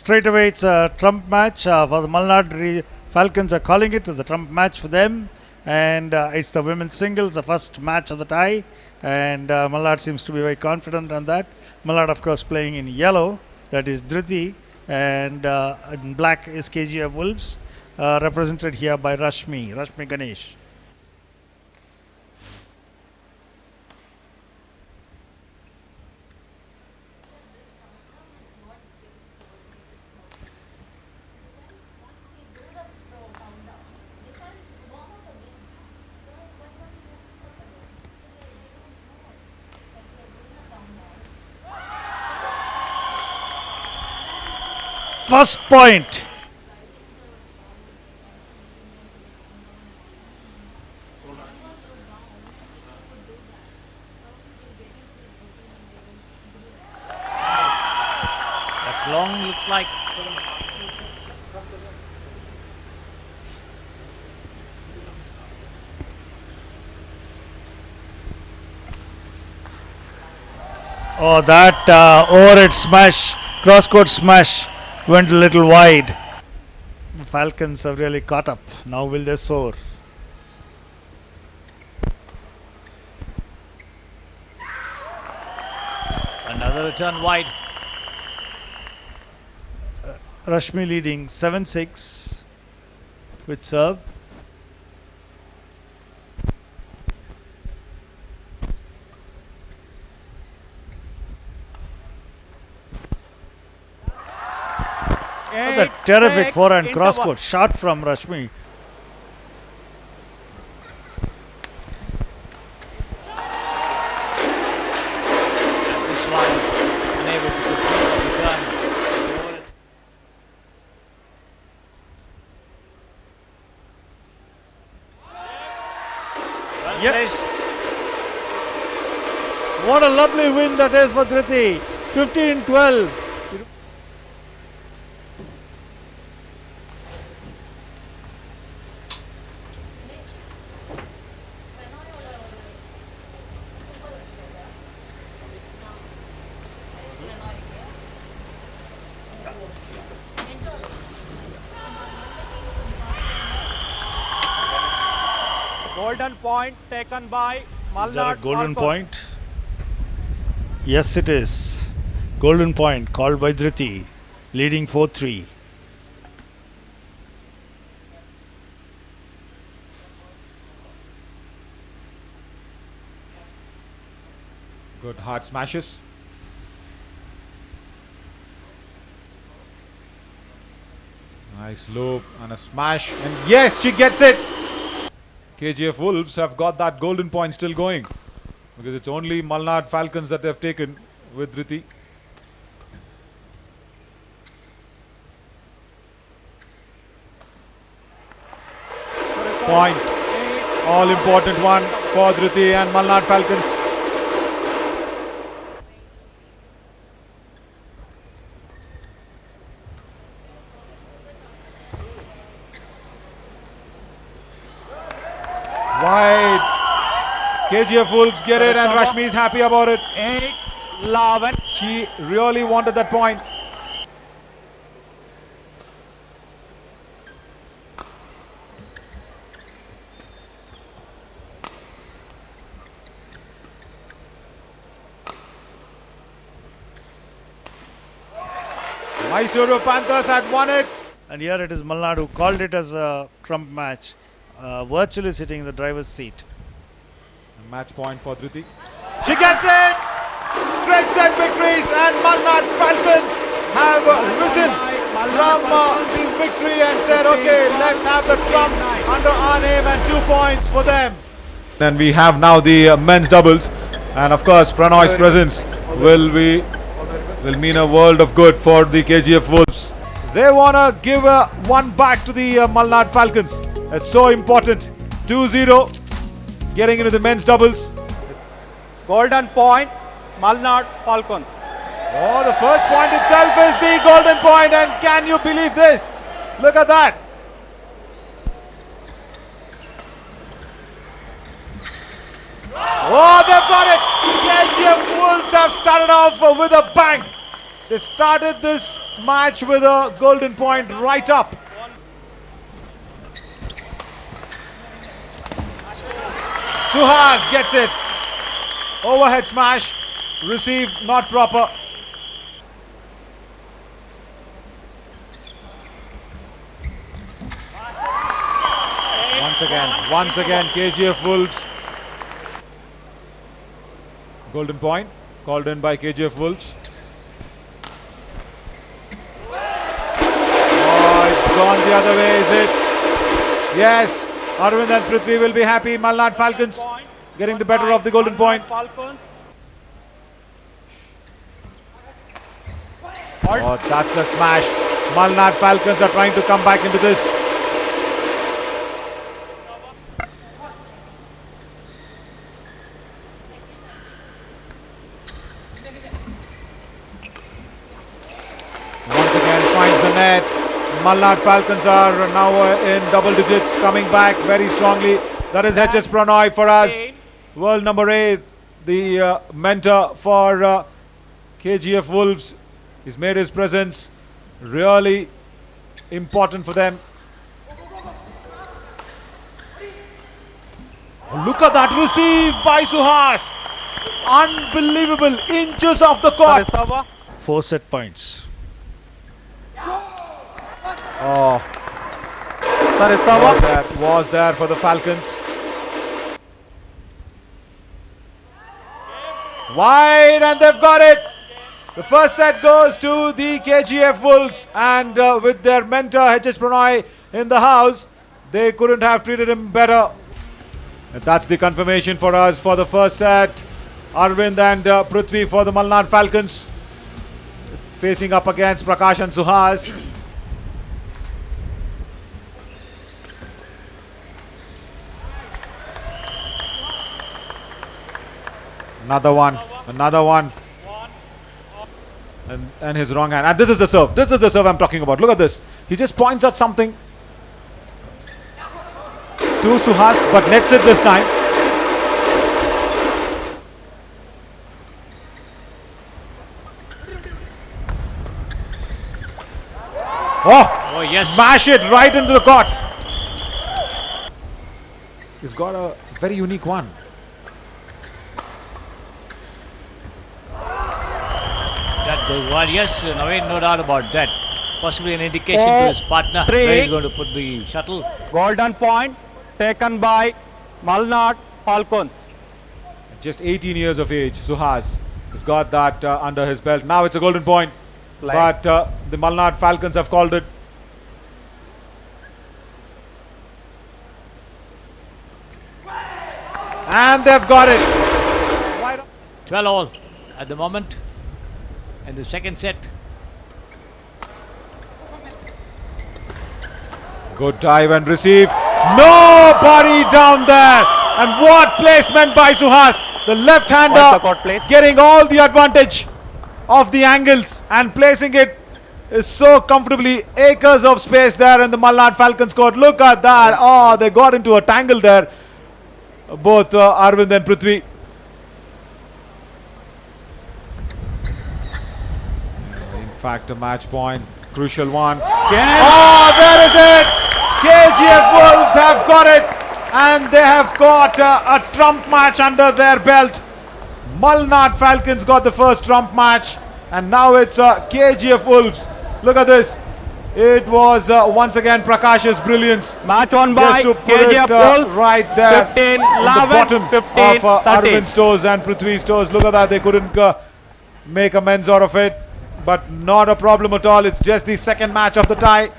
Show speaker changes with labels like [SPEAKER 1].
[SPEAKER 1] Straight away, it's a trump match for the Malnad Falcons are calling it the trump match for them, and it's the women's singles, the first match of the tie, and Malnad seems to be very confident on that. Malnad, of course, playing in yellow, that is Dhriti, and in black is KGF Wolves, represented here by Rashmi Ganesh. First point.
[SPEAKER 2] That's long, looks like.
[SPEAKER 1] Oh, that overhead smash, cross-court smash went a little wide. The Falcons have really caught up. Now will they soar?
[SPEAKER 2] Another return wide.
[SPEAKER 1] Rashmi leading 7-6 with serve. That's a terrific forehand cross-court shot from Rashmi.
[SPEAKER 2] This one unable to complete the return. Well
[SPEAKER 1] Yep.
[SPEAKER 2] placed.
[SPEAKER 1] What a lovely win that is for Dhriti. 15-12.
[SPEAKER 3] Golden point taken by Malnad.
[SPEAKER 1] Is that a golden
[SPEAKER 3] Falcons.
[SPEAKER 1] point? Yes, it is. Golden point called by Dhriti, leading 4-3.
[SPEAKER 4] Good hard smashes. Nice loop and a smash. And yes, she gets it. KGF Wolves have got that golden point still going, because it's only Malnad Falcons that they've taken with Dhriti. Point. All important one for Dhriti and Malnad Falcons. Wide. KGF Wolves get it, and Rashmi is happy about it.
[SPEAKER 3] 8-11.
[SPEAKER 4] She really wanted that point. Mysuru Panthers had won it.
[SPEAKER 1] And here it is Malnad who called it as a trump match, virtually sitting in the driver's seat.
[SPEAKER 4] Match point for Dhriti. She gets it! Straight set victories, and Malnad Falcons have risen from the victory and said, okay, let's have the trump under our name, and 2 points for them. And we have now the men's doubles, and of course Pranoy's presence will mean a world of good for the KGF Wolves. They want to give one back to the Malnad Falcons. It's so important. 2-0, getting into the men's doubles.
[SPEAKER 3] Golden point, Malnad Falcons.
[SPEAKER 4] Oh, the first point itself is the golden point, and can you believe this? Look at that. Oh, they've got it. KGF Wolves have started off with a bang. They started this match with a golden point right up. Suhas gets it. Overhead smash. Receive not proper. Once again, KGF Wolves. Golden point called in by KGF Wolves. Oh, it's gone the other way, is it? Yes, Arvind and Prithvi will be happy. Malnad Falcons getting the better of the golden point.
[SPEAKER 3] Falcons.
[SPEAKER 4] Oh, that's the smash. Malnad Falcons are trying to come back into this. Once again finds the net. Malnad Falcons are now in double digits, coming back very strongly. That is HS Pranoy for us. World number 8, the mentor for KGF Wolves. He's made his presence really important for them. Oh, look at that receive by Suhas. Unbelievable. Inches off the court.
[SPEAKER 3] Sarisava.
[SPEAKER 1] 4 set points.
[SPEAKER 4] Oh,
[SPEAKER 3] Sarisava.
[SPEAKER 4] was there for the Falcons. Wide, and they've got it. The first set goes to the KGF Wolves, and with their mentor HS Pranoy in the house, they couldn't have treated him better. And that's the confirmation for us for the first set. Arvind and Prithvi for the Malnad Falcons, facing up against Prakash and Suhas. Another one. And his wrong hand. And this is the serve. This is the serve I'm talking about. Look at this. He just points at something to Suhas, but nets it this time.
[SPEAKER 2] Oh, yes.
[SPEAKER 4] Smash it right into the court. He's got a very unique one.
[SPEAKER 2] That goes wide. Yes, Naveen, no doubt about that. Possibly an indication to his partner where he's going to put the shuttle.
[SPEAKER 3] Golden point taken by Malnad Falcons.
[SPEAKER 4] Just 18 years of age, Suhas has got that under his belt. Now it's a golden point. But the Malnad Falcons have called it. And they've got it.
[SPEAKER 2] 12 all at the moment in the second set.
[SPEAKER 4] Good dive and receive. Nobody down there. And what placement by Suhas. The left-hander getting all the advantage of the angles and placing it is so comfortably. Acres of space there in the Malnad Falcons court. Look at that. Oh, they got into a tangle there. Both Arvind and Prithvi. In fact, a match point. Crucial one. Oh, there is it. KGF Wolves have got it. And they have got a trump match under their belt. Malnad Falcons got the first trump match. And now it's KGF Wolves. Look at this. It was once again Prakash's brilliance.
[SPEAKER 3] Match won by
[SPEAKER 4] Just to put
[SPEAKER 3] KGF
[SPEAKER 4] it
[SPEAKER 3] Wolves.
[SPEAKER 4] right there
[SPEAKER 3] 15,
[SPEAKER 4] on the
[SPEAKER 3] 11,
[SPEAKER 4] bottom
[SPEAKER 3] 15,
[SPEAKER 4] of
[SPEAKER 3] 13.
[SPEAKER 4] Arvind's toes and Prithvi's toes. Look at that. They couldn't make amends out of it. But not a problem at all. It's just the second match of the tie.